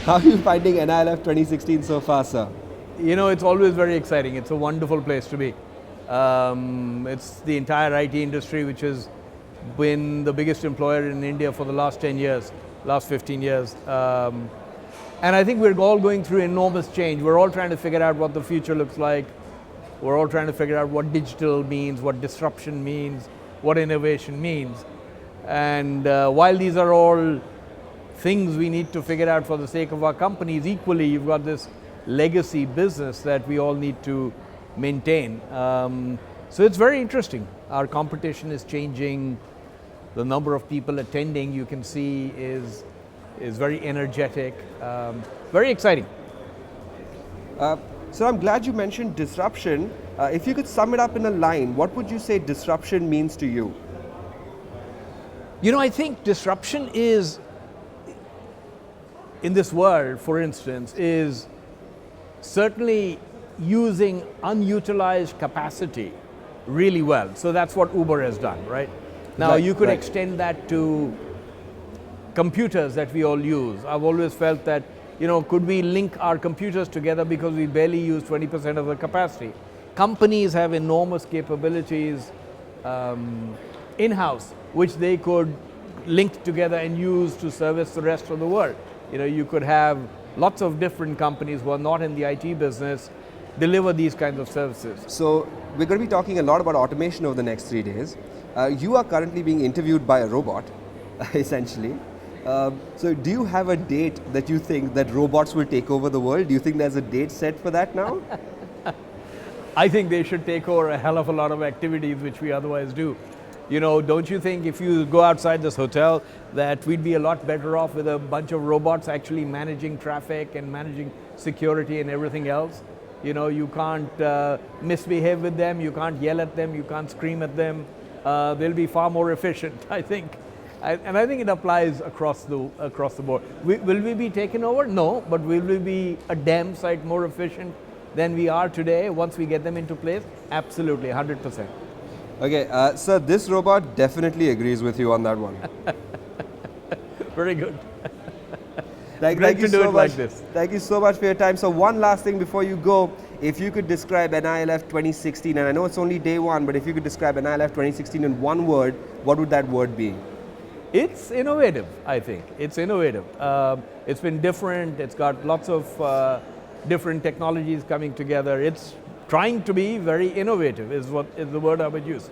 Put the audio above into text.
How are you finding NILF 2016 so far, sir? You know, it's always very exciting. It's a wonderful place to be. It's the entire IT industry, which has been the biggest employer in India for the last 10 years, last 15 years. And I think we're all going through enormous change. We're all trying to figure out what the future looks like. We're all trying to figure out what digital means, what disruption means, what innovation means. And while these are all things we need to figure out for the sake of our companies, equally you've got this legacy business that we all need to maintain. So it's very interesting. Our competition is changing. The number of people attending, you can see, is very energetic, very exciting. So I'm glad you mentioned disruption. If you could sum it up in a line, what would you say disruption means to you? You know, I think disruption is, in this world, for instance, is certainly using unutilized capacity really well. So that's what Uber has done, right? Now you could extend that to computers that we all use. I've always felt that, you know, could we link our computers together because we barely use 20% of the capacity? Companies have enormous capabilities in-house, which they could link together and use to service the rest of the world. You know, you could have lots of different companies who are not in the IT business deliver these kinds of services. So we're going to be talking a lot about automation over the next 3 days. You are currently being interviewed by a robot, essentially. So do you have a date that you think that robots will take over the world? Do you think there's a date set for that now? I think they should take over a hell of a lot of activities which we otherwise do. You know, don't you think if you go outside this hotel that we'd be a lot better off with a bunch of robots actually managing traffic and managing security and everything else? You know, you can't misbehave with them, you can't yell at them, you can't scream at them. They'll be far more efficient, I think. And I think it applies across the board. Will we be taken over? No, but will we be a damn sight more efficient than we are today once we get them into place? Absolutely, 100%. Okay, sir, this robot definitely agrees with you on that one. Very good. Thank you so much. Like this. Thank you so much for your time. So one last thing before you go, if you could describe NILF 2016, and I know it's only day one, but if you could describe NILF 2016 in one word, what would that word be? It's innovative, I think. It's innovative. It's been different. It's got lots of different technologies coming together. It's trying to be very innovative is the word I would use.